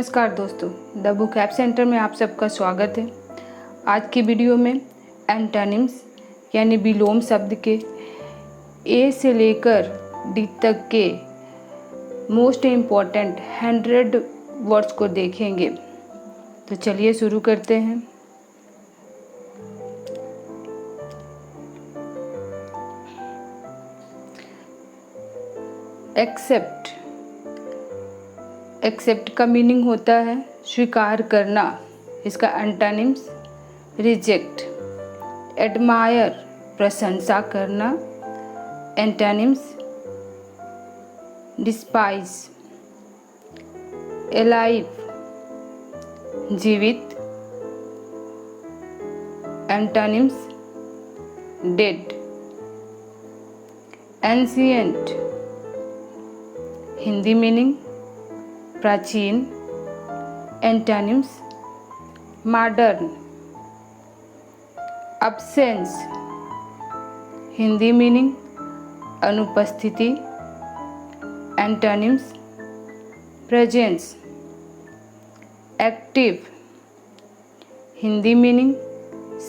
नमस्कार दोस्तों, the book app centre में आप सबका स्वागत है। आज की वीडियो में एंटोनिम्स यानी विलोम शब्द के ए से लेकर डी तक के मोस्ट इम्पॉर्टेंट 100 वर्ड्स को देखेंगे। तो चलिए शुरू करते हैं। एक्सेप्ट का मीनिंग होता है स्वीकार करना। इसका एंटोनिम्स रिजेक्ट। एडमायर प्रशंसा करना। Antonyms despise. एलाइव जीवित। Antonyms dead. Ancient Hindi meaning प्राचीन। Antonyms modern. Absence Hindi meaning अनुपस्थिति। Antonyms presence. Active Hindi meaning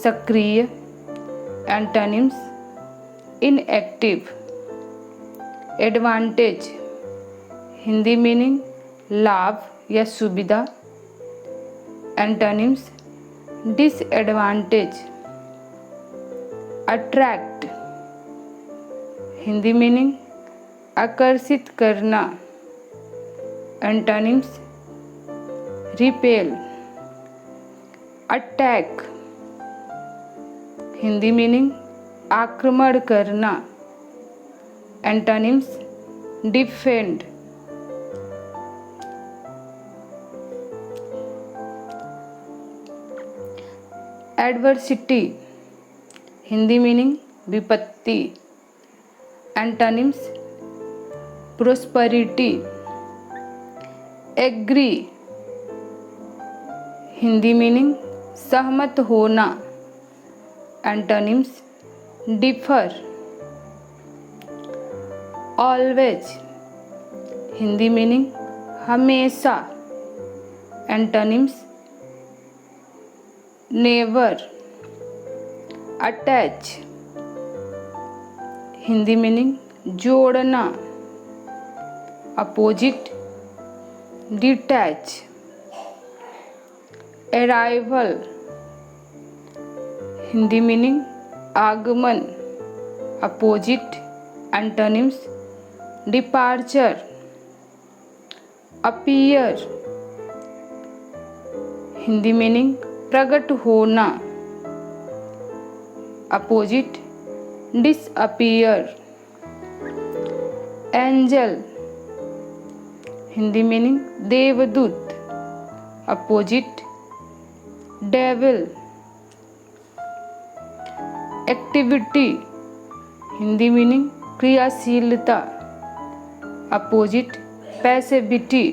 सक्रिय। Antonyms inactive. Advantage Hindi meaning लाभ या सुविधा। Antonyms disadvantage. Attract Hindi meaning आकर्षित करना। Antonyms repel. Attack Hindi meaning आक्रमण करना। Antonyms defend. Adversity Hindi meaning विपत्ति। Antonyms prosperity. Agree Hindi meaning सहमत होना। Antonyms differ. Always Hindi meaning हमेशा। Antonyms never. Attach Hindi meaning जोड़ना। Opposite detach. Arrival Hindi meaning आगमन। Opposite antonyms departure. Appear Hindi meaning प्रकट होना। Opposite disappear. Angel Hindi meaning देवदूत। Opposite devil. Activity Hindi meaning क्रियाशीलता। Opposite passivity.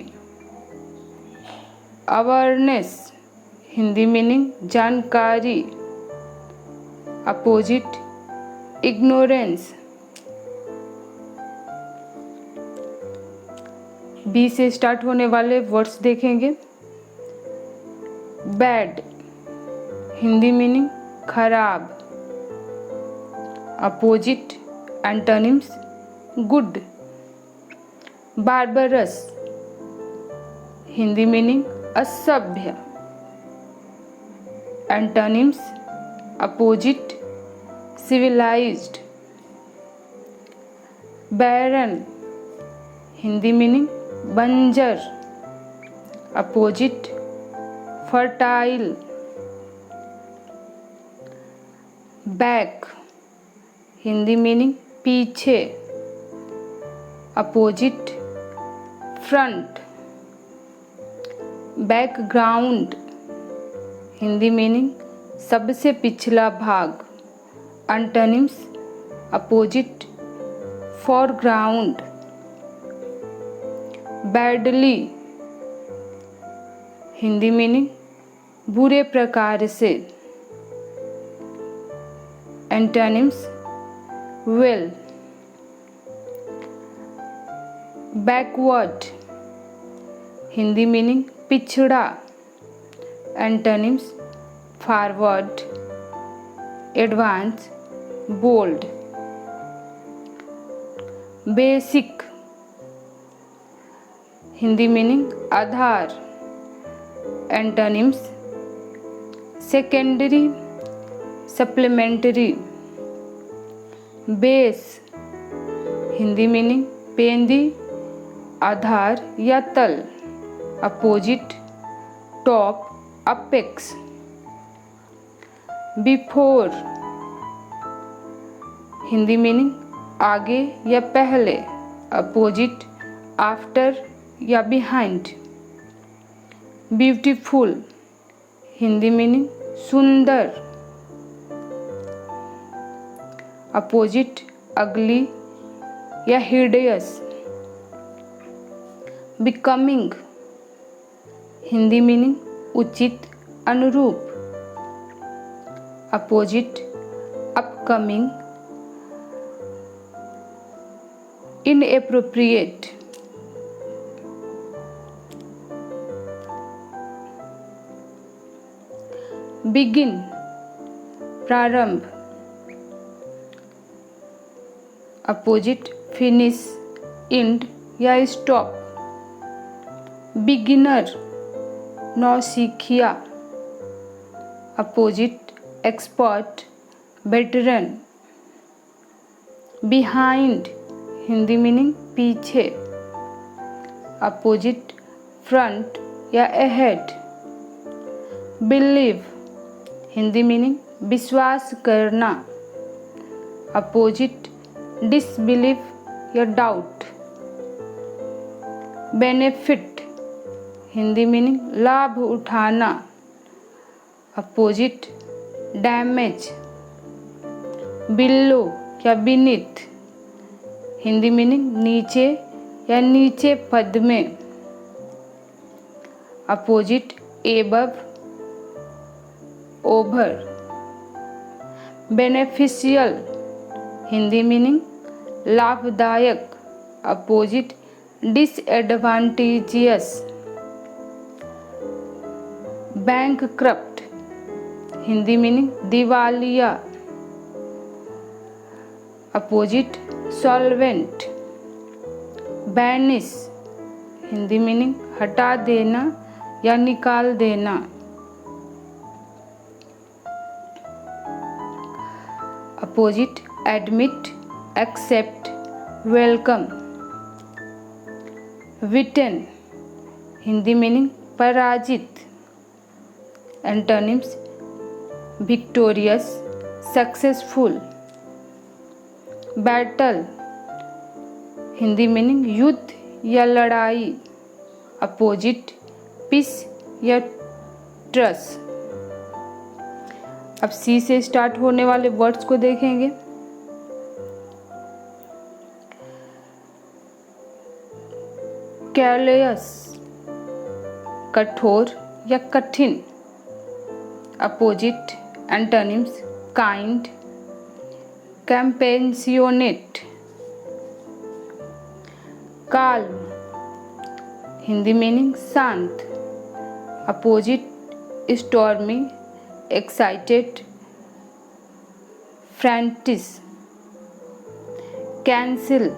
Awareness Hindi meaning जानकारी। Opposite ignorance. बी से start होने वाले वर्ड्स देखेंगे। बैड हिंदी मीनिंग खराब। Opposite antonyms good. Barbarous Hindi meaning असभ्य। Antonyms opposite civilised. Barren Hindi meaning बंजर। Opposite fertile. Back Hindi meaning पीछे। Opposite front. Background Hindi meaning सबसे पिछला भाग। Antonyms opposite foreground. Badly Hindi meaning बुरे प्रकार से। Antonyms well. Backward Hindi meaning पिछड़ा। Antonyms forward, advance, bold. Basic Hindi meaning आधार। Antonyms secondary, supplementary. Base Hindi meaning पेंदी, आधार या तल। Opposite, top, apex. Before Hindi meaning आगे या पहले। अपोजिट, आफ्टर या बिहाइंड। ब्यूटीफुल हिंदी मीनिंग सुंदर। अपोजिट, अगली या हिडेयस। बिकमिंग हिंदी मीनिंग उचित, अनुरूप। Opposite, upcoming, inappropriate. बिगिन प्रारंभ। अपोजिट, फिनिश, एंड या स्टॉप। बिगिनर नौसिखिया। Opposite, expert, veteran. Behind Hindi meaning पीछे। अपोजिट, फ्रंट या अहेड। बिलीव हिंदी मीनिंग विश्वास करना। अपोजिट, डिसबिलीव या डाउट। बेनिफिट हिंदी मीनिंग लाभ उठाना। Opposite, damage. बिलो या बीनीथ हिंदी मीनिंग नीचे या नीचे पद में। Opposite, above, over. Beneficial Hindi meaning लाभदायक। Opposite, disadvantageous. Bankrupt Hindi meaning दिवालिया। Opposite, solvent. Banish Hindi meaning हटा देना या निकाल देना। Opposite, admit, accept, welcome. विटेन Hindi meaning पराजित। Antonyms victorious, successful. Battle Hindi meaning युद्ध या लड़ाई। अपोजिट, पीस या ट्रस। अब सी से स्टार्ट होने वाले वर्ड्स को देखेंगे। कैरियस कठोर या कठिन। Opposite, antonyms kind, compassionate. Calm Hindi meaning शांत। Opposite, stormy, excited, frantic. Cancel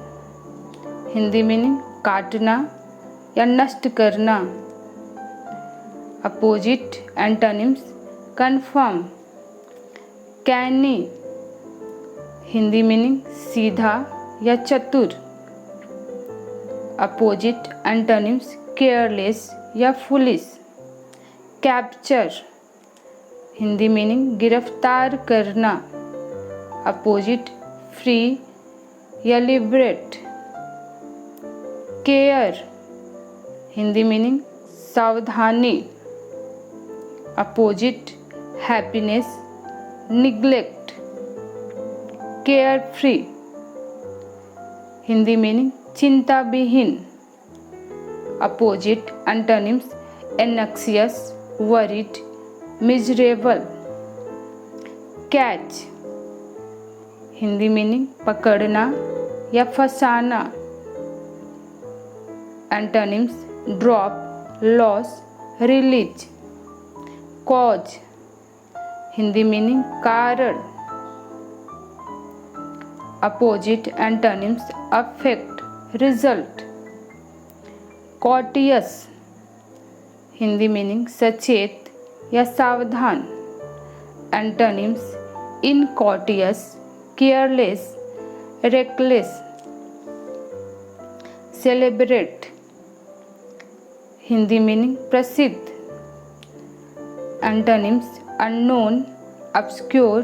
Hindi meaning काटना या नष्ट करना। Opposite, antonyms confirm. Canny Hindi meaning सीधा या चतुर। अपोजिट, एंटोनिम्स केयरलेस या फुलिश। कैप्चर हिंदी मीनिंग गिरफ्तार करना। अपोजिट, फ्री या लिबरेट। केयर हिंदी मीनिंग सावधानी। Opposite, happiness, neglect. Carefree Hindi meaning चिंता विहीन। Opposite, antonyms anxious, worried, miserable. Catch Hindi meaning पकड़ना या फंसाना। Antonyms drop, loss, release. Cause Hindi meaning कारण। Opposite antonyms effect, result. Cautious Hindi meaning सचेत या सावधान। Antonyms incautious, careless, reckless. Celebrate Hindi meaning प्रसिद्ध। Antonyms unknown, obscure,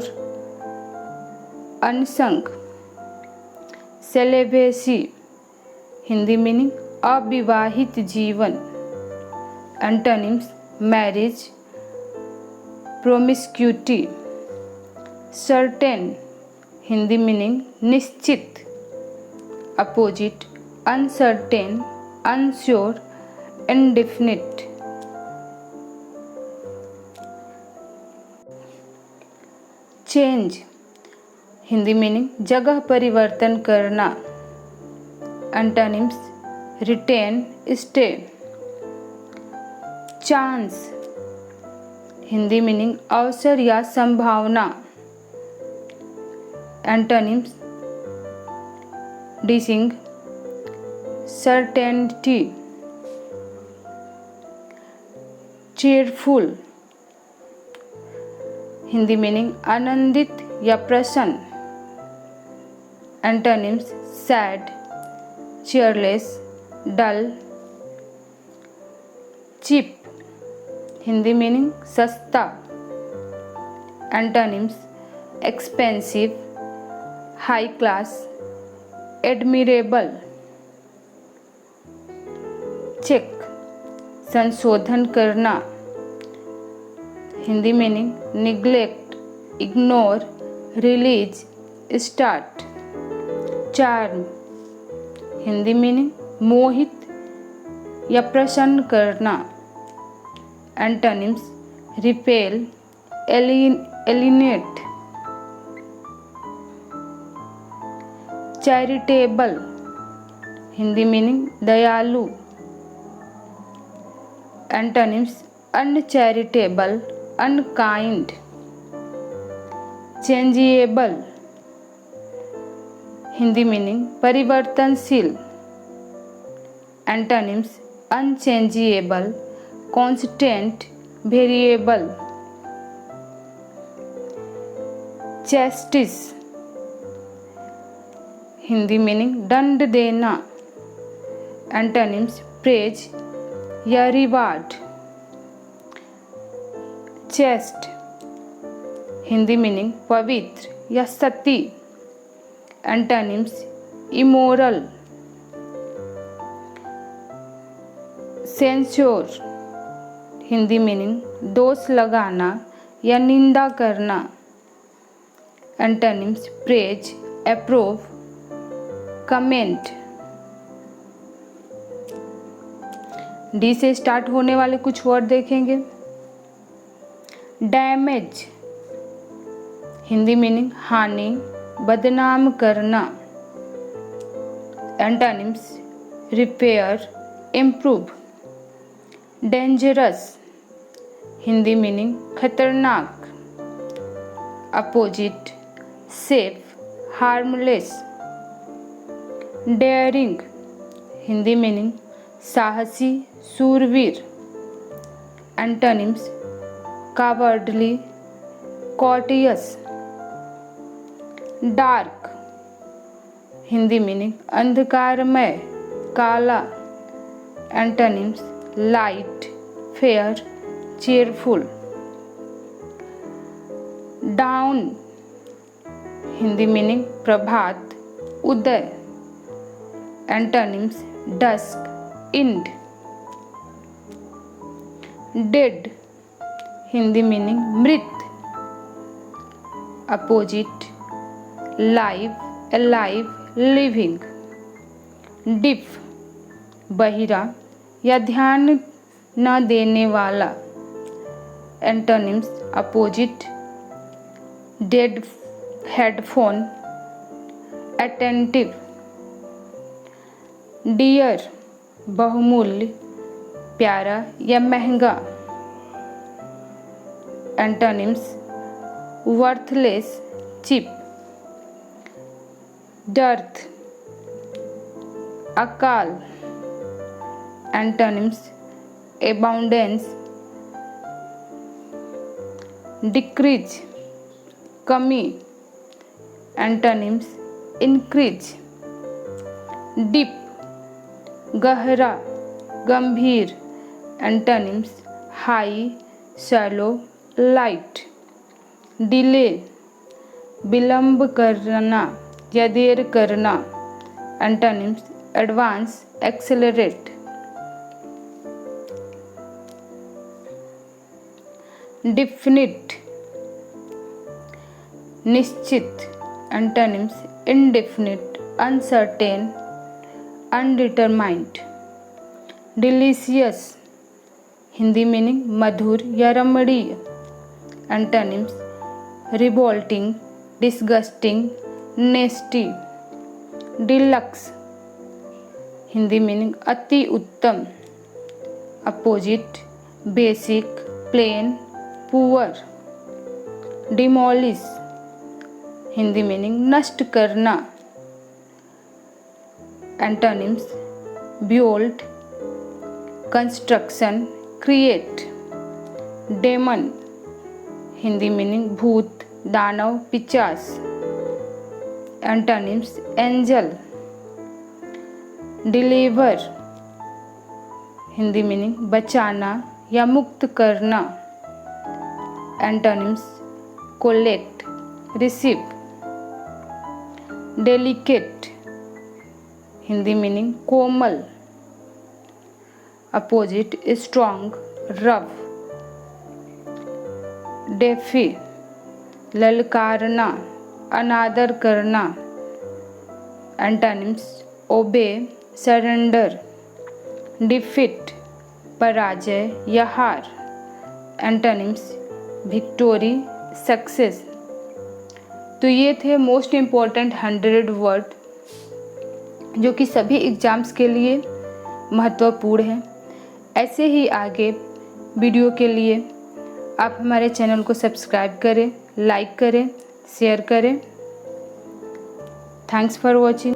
unsung. Celibacy Hindi meaning अविवाहित जीवन। Antonyms marriage, promiscuity. Certain Hindi meaning निश्चित। Opposite uncertain, unsure, indefinite. Change Hindi meaning जगह परिवर्तन करना। Antonyms retain, stay. Chance Hindi meaning अवसर या संभावना। Antonyms design, certainty. Cheerful Hindi meaning आनंदित या प्रसन्न। Antonyms sad, cheerless, dull. Cheap Hindi meaning सस्ता। Antonyms expensive, high class, admirable. Check संशोधन करना। Hindi meaning neglect, ignore, release, start. Charm Hindi meaning मोहित या प्रसन्न करना। Antonyms repel, alienate. Charitable Hindi meaning दयालु। Antonyms uncharitable, unkind. Changeable Hindi meaning परिवर्तनशील। Antonyms unchangeable, constant, variable. Justice Hindi meaning दंड देना। एंटोनिम्स प्रेज या रिवार्ड। चेस्ट हिंदी मीनिंग पवित्र या सती। Antonyms immoral. Censure Hindi meaning दोष लगाना या निंदा करना। Antonyms praise, approve, comment. D से स्टार्ट होने वाले कुछ वर्ड देखेंगे। डैमेज हिंदी मीनिंग हानि, बदनाम करना। Antonyms repair, improve. Dangerous Hindi meaning खतरनाक। Opposite safe, harmless. Daring Hindi meaning साहसी, सूरवीर। Antonyms cowardly, cautious. Dark Hindi meaning अंधकारमय, काला। Antonyms light, fair, cheerful. Dawn Hindi meaning प्रभात, उदय। Antonyms dusk, end. Dead Hindi meaning मृत। Opposite live, alive, living. Deaf बहिरा या ध्यान न देने वाला। Antonyms opposite dead headphone, attentive. Dear बहुमूल्य, प्यारा या महंगा। Antonyms worthless, cheap. डर्थ, अकाल। एंटोनिम्स अबाउंडेंस, डिक्रीज, कमी। Antonyms increase. डीप, गहरा, गंभीर। Antonyms high, shallow, light. Delay, विलंब करना या देर करना। Antonyms advance, accelerate. डिफिनिट, निश्चित। Antonyms indefinite, uncertain, undetermined. Delicious, Hindi meaning मधुर या रमणीय। Antonyms revolting, disgusting, nasty. Deluxe, Hindi meaning अति उत्तम। Opposite, basic, plain, poor. Demolish, Hindi meaning नष्ट करना। Antonyms build, construction, create. Demon, Hindi meaning भूत, दानव, पिशाच। Antonyms angel. Deliver, Hindi meaning बचाना या मुक्त करना। Antonyms collect, receive. Delicate, Hindi meaning कोमल। Opposite strong, rough. डेफी, ललकारना, अनादर करना। Antonyms obey, surrender. डिफीट, पराजय या हार। Antonyms victory, success. तो ये थे मोस्ट इम्पॉर्टेंट 100 वर्ड जो कि सभी एग्ज़ाम्स के लिए महत्वपूर्ण हैं। ऐसे ही आगे वीडियो के लिए आप हमारे चैनल को सब्सक्राइब करें, लाइक करें, शेयर करें। Thanks for watching.